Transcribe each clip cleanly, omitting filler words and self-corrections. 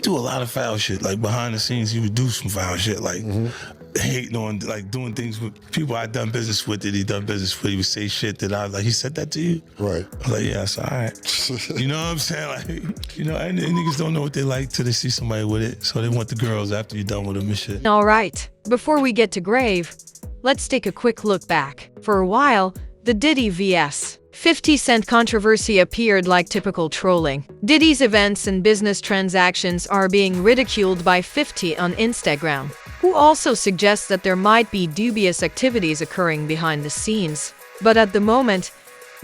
do a lot of foul shit. Like behind the scenes, he would do some foul shit, like hating on, like doing things with people I done business with that he done business with. He would say shit that I was like, he said that to you? Right. I was like, yeah, it's all right. You know what I'm saying? Like, you know, and niggas don't know what they like till they see somebody with it. So they want the girls after you're done with them and shit. All right, before we get to grave, let's take a quick look back. For a while, the Diddy vs. 50 Cent controversy appeared like typical trolling. Diddy's events and business transactions are being ridiculed by 50 on Instagram, who also suggests that there might be dubious activities occurring behind the scenes. But at the moment,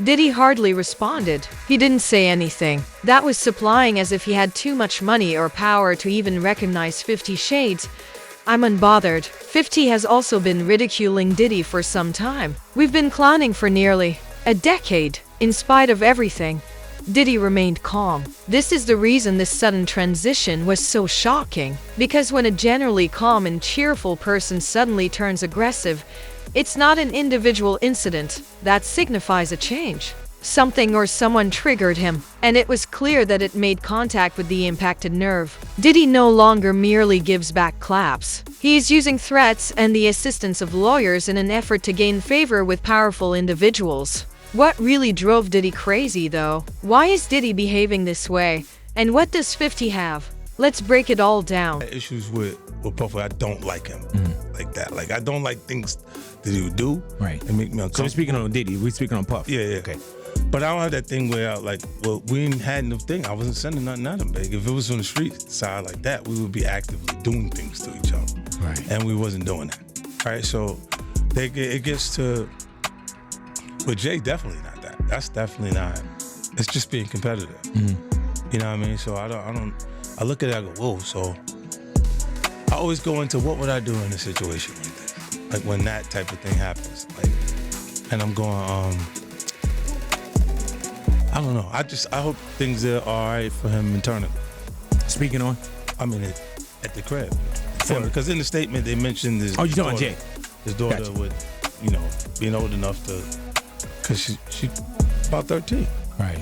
Diddy hardly responded. He didn't say anything. That was supplying as if he had too much money or power to even recognize 50 Shades. I'm unbothered. 50 has also been ridiculing Diddy for some time. We've been clowning for nearly a decade. In spite of everything, Diddy remained calm. This is the reason this sudden transition was so shocking. Because when a generally calm and cheerful person suddenly turns aggressive, it's not an individual incident that signifies a change. Something or someone triggered him, and it was clear that it made contact with the impacted nerve. Diddy no longer merely gives back claps. He is using threats and the assistance of lawyers in an effort to gain favor with powerful individuals. What really drove Diddy crazy, though? Why is Diddy behaving this way? And what does 50 have? Let's break it all down. Issues with Puffy, I don't like him like that. Like, I don't like things that he would do Right. and make me uncomfortable. So we're speaking on Diddy. We're speaking on Puff. Yeah. Okay. But I don't have that thing where, like, well, we ain't had no thing. I wasn't sending nothing at him, big. If it was on the street side like that, we would be actively doing things to each other. Right. And we wasn't doing that. Right? So it gets to, with Jay, definitely not that. That's definitely not. It's just being competitive. You know what I mean? So I look at it, I go, whoa. So I always go into what would I do in a situation like this? Like when that type of thing happens. Like, and I'm going, I don't know. I hope things are all right for him internally. Speaking on? I mean, at the crib. Because in the statement they mentioned his Oh, you talking about Jay? His daughter Gotcha. would, you know, being old enough to, because she about 13. Right.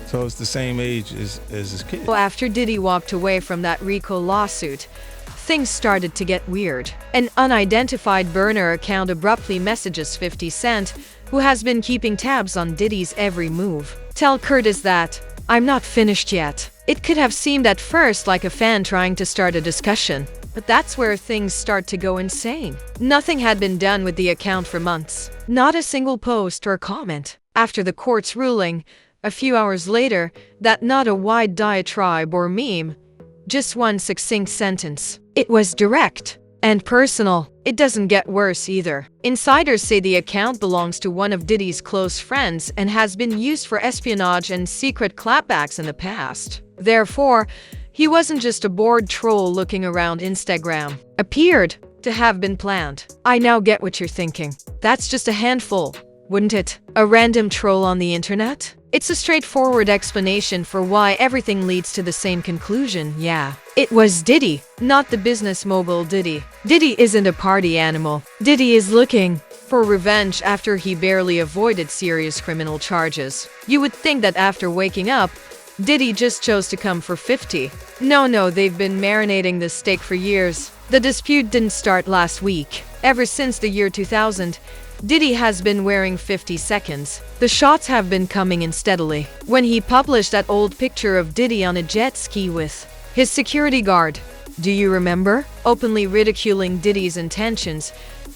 So it's the same age as his kid. Well, after Diddy walked away from that RICO lawsuit, things started to get weird. An unidentified burner account abruptly messages 50 Cent, who has been keeping tabs on Diddy's every move. Tell Curtis that I'm not finished yet. It could have seemed at first like a fan trying to start a discussion, but that's where things start to go insane. Nothing had been done with the account for months. Not a single post or comment. After the court's ruling, a few hours later, that not a wide diatribe or meme, just one succinct sentence. It was direct and personal. It doesn't get worse either. Insiders say the account belongs to one of Diddy's close friends and has been used for espionage and secret clapbacks in the past. Therefore, he wasn't just a bored troll looking around Instagram. Appeared to have been planned. I now get what you're thinking. That's just a handful, wouldn't it? A random troll on the internet? It's a straightforward explanation for why everything leads to the same conclusion, yeah. It was Diddy, not the business mogul Diddy. Diddy isn't a party animal. Diddy is looking for revenge after he barely avoided serious criminal charges. You would think that after waking up, Diddy just chose to come for 50. No, they've been marinating this steak for years. The dispute didn't start last week. Ever since the year 2000, Diddy has been wearing 50 seconds. The shots have been coming in steadily. When he published that old picture of Diddy on a jet ski with his security guard, do you remember? Openly ridiculing Diddy's intentions,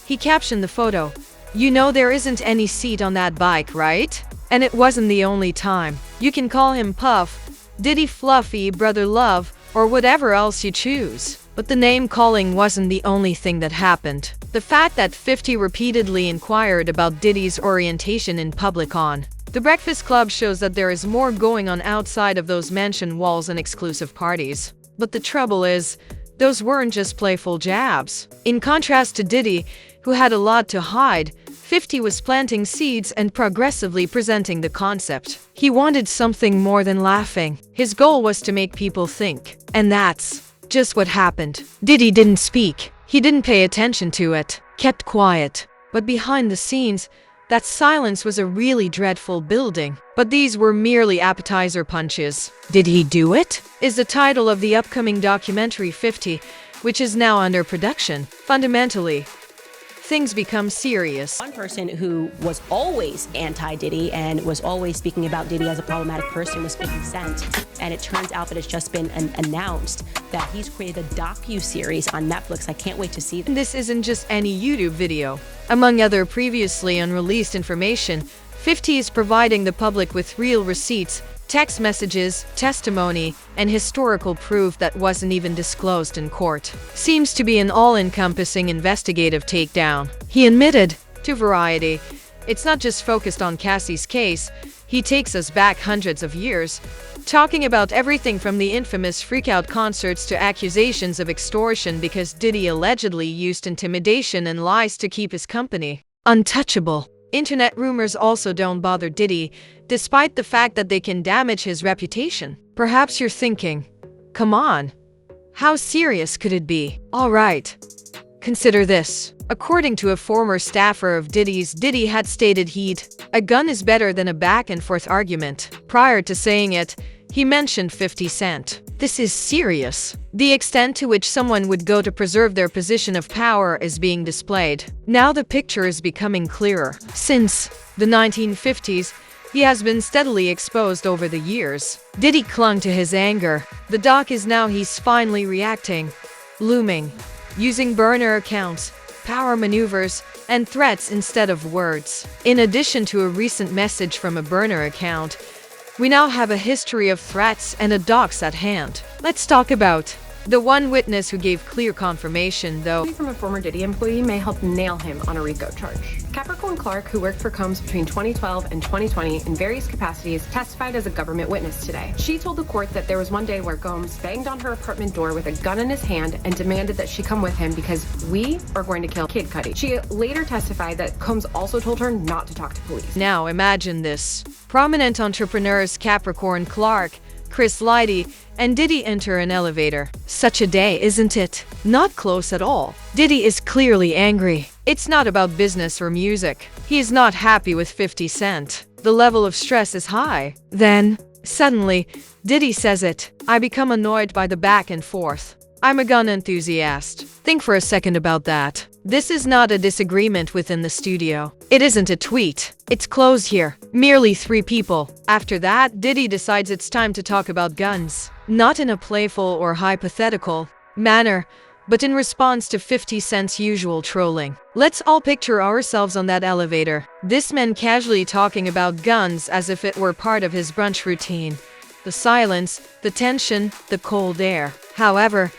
he captioned the photo, "You know there isn't any seat on that bike, right?" And it wasn't the only time. You can call him Puff, Diddy Fluffy, Brother Love, or whatever else you choose. But the name-calling wasn't the only thing that happened. The fact that 50 repeatedly inquired about Diddy's orientation in public on The Breakfast Club shows that there is more going on outside of those mansion walls and exclusive parties. But the trouble is, those weren't just playful jabs. In contrast to Diddy, who had a lot to hide, 50 was planting seeds and progressively presenting the concept. He wanted something more than laughing. His goal was to make people think. And that's just what happened. Diddy didn't speak. He didn't pay attention to it. Kept quiet. But behind the scenes, That silence was a really dreadful building. But these were merely appetizer punches. Did he do it? Is the title of the upcoming documentary 50, which is now under production. Fundamentally, things become serious. One person who was always anti-Diddy and was always speaking about Diddy as a problematic person was 50 Cent. And it turns out that it's just been announced that he's created a docu-series on Netflix. I can't wait to see that. This isn't just any YouTube video. Among other previously unreleased information, 50 is providing the public with real receipts, text messages, testimony, and historical proof that wasn't even disclosed in court. Seems to be an all-encompassing investigative takedown. He admitted to Variety, it's not just focused on Cassie's case, he takes us back hundreds of years, talking about everything from the infamous freakout concerts to accusations of extortion because Diddy allegedly used intimidation and lies to keep his company untouchable. Internet rumors also don't bother Diddy, despite the fact that they can damage his reputation. Perhaps you're thinking, come on, how serious could it be? All right, consider this. According to a former staffer of Diddy's, Diddy had stated a gun is better than a back-and-forth argument. Prior to saying it, he mentioned 50 Cent. This is serious. The extent to which someone would go to preserve their position of power is being displayed. Now the picture is becoming clearer. Since the 1950s, he has been steadily exposed over the years. Diddy clung to his anger. The doc is now he's finally reacting, looming, using burner accounts, power maneuvers, and threats instead of words. In addition to a recent message from a burner account, we now have a history of threats and a docs at hand. Let's talk about the one witness who gave clear confirmation, though. From a former Diddy employee may help nail him on a RICO charge. Capricorn Clark, who worked for Combs between 2012 and 2020 in various capacities, testified as a government witness today. She told the court that there was one day where Combs banged on her apartment door with a gun in his hand and demanded that she come with him because we are going to kill Kid Cudi. She later testified that Combs also told her not to talk to police. Now imagine this. Prominent entrepreneurs Capricorn Clark, Chris Lighty, and Diddy enter an elevator. Such a day, isn't it? Not close at all. Diddy is clearly angry. It's not about business or music. He is not happy with 50 Cent. The level of stress is high. Then, suddenly, Diddy says it. I become annoyed by the back and forth. I'm a gun enthusiast. Think for a second about that. This is not a disagreement within the studio. It isn't a tweet. It's closed here. Merely 3 people. After that, Diddy decides it's time to talk about guns. Not in a playful or hypothetical manner, but in response to 50 Cent's usual trolling. Let's all picture ourselves on that elevator. This man casually talking about guns as if it were part of his brunch routine. The silence, the tension, the cold air. However,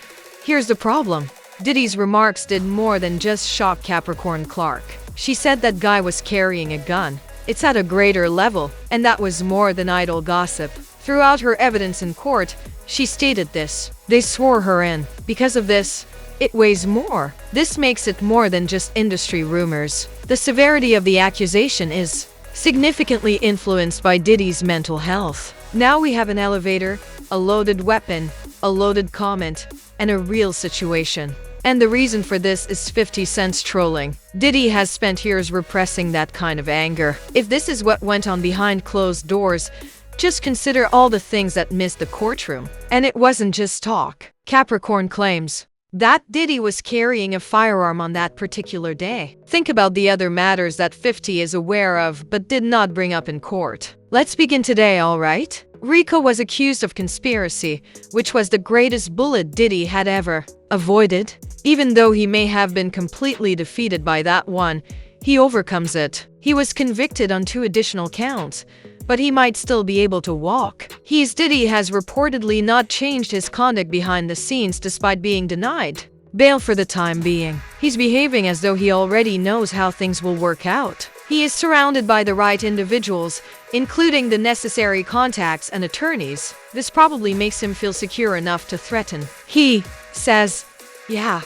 here's the problem. Diddy's remarks did more than just shock Capricorn Clark. She said that guy was carrying a gun. It's at a greater level, and that was more than idle gossip. Throughout her evidence in court, she stated this. They swore her in. Because of this, it weighs more. This makes it more than just industry rumors. The severity of the accusation is significantly influenced by Diddy's mental health. Now we have an elevator, a loaded weapon, a loaded comment, and a real situation. And the reason for this is 50 Cent's trolling. Diddy has spent years repressing that kind of anger. If this is what went on behind closed doors, just consider all the things that missed the courtroom. And it wasn't just talk. Capricorn claims that Diddy was carrying a firearm on that particular day. Think about the other matters that 50 is aware of but did not bring up in court. Let's begin today, all right? Rico was accused of conspiracy, which was the greatest bullet Diddy had ever avoided. Even though he may have been completely defeated by that one, he overcomes it. He was convicted on 2 additional counts, but he might still be able to walk. Diddy has reportedly not changed his conduct behind the scenes despite being denied bail for the time being. He's behaving as though he already knows how things will work out. He is surrounded by the right individuals, including the necessary contacts and attorneys. This probably makes him feel secure enough to threaten. He says, yeah,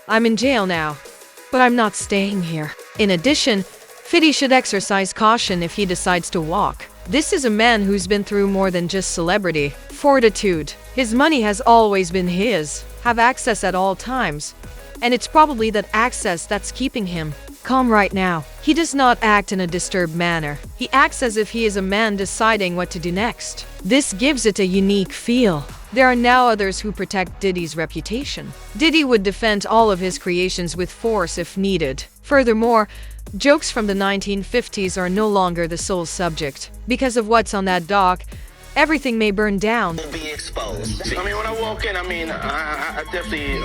I'm in jail now, but I'm not staying here. In addition, 50 should exercise caution if he decides to walk. This is a man who's been through more than just celebrity. Fortitude. His money has always been his. Have access at all times. And it's probably that access that's keeping him calm right now. He does not act in a disturbed manner. He acts as if he is a man deciding what to do next. This gives it a unique feel. There are now others who protect Diddy's reputation. Diddy would defend all of his creations with force if needed. Furthermore, jokes from the 1950s are no longer the sole subject. Because of what's on that dock, everything may burn down. Be exposed. I mean, when I walk in, I definitely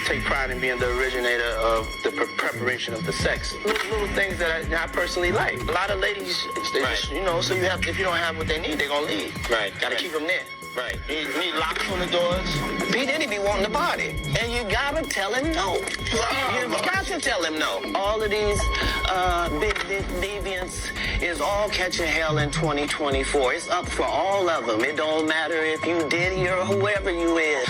take pride in being the originator of the preparation of the sex. Little things that I personally like. A lot of ladies, so you have, if you don't have what they need, they're gonna leave. Right. Gotta keep them there. Right. You need locks on the doors. P. Diddy be wanting the body. And you gotta tell him no. You got to tell him no. All of these big deviants is all catching hell in 2024. It's up for all of them. It don't matter if you Diddy or whoever you is.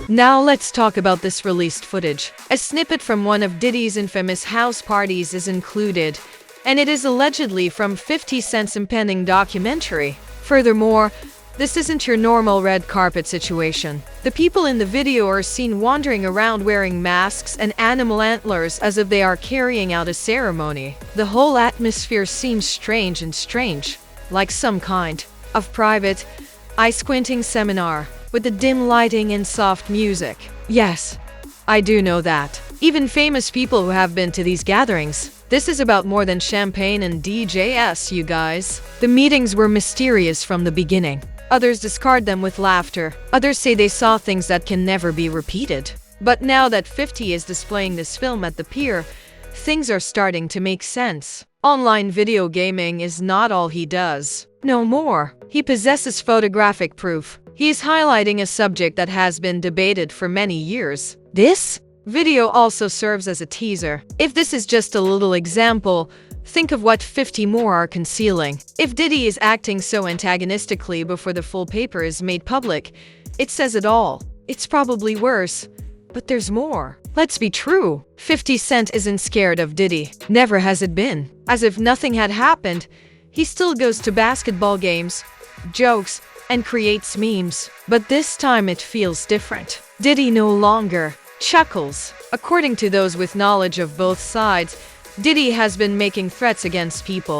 Now let's talk about this released footage. A snippet from one of Diddy's infamous house parties is included, and it is allegedly from 50 Cent's impending documentary. Furthermore, this isn't your normal red carpet situation. The people in the video are seen wandering around wearing masks and animal antlers as if they are carrying out a ceremony. The whole atmosphere seems strange, like some kind of private, eye-squinting seminar with the dim lighting and soft music. Yes, I do know that. Even famous people who have been to these gatherings. This is about more than champagne and DJs, you guys. The meetings were mysterious from the beginning. Others discard them with laughter. Others say they saw things that can never be repeated. But now that 50 is displaying this film at the pier, things are starting to make sense. Online video gaming is not all he does. No more. He possesses photographic proof. He is highlighting a subject that has been debated for many years. This video also serves as a teaser. If this is just a little example, think of what 50 more are concealing. If Diddy is acting so antagonistically before the full paper is made public, it says it all. It's probably worse, but there's more. Let's be true. 50 Cent isn't scared of Diddy. Never has it been. As if nothing had happened, he still goes to basketball games, jokes, and creates memes. But this time it feels different. Diddy no longer chuckles. According to those with knowledge of both sides, Diddy has been making threats against people.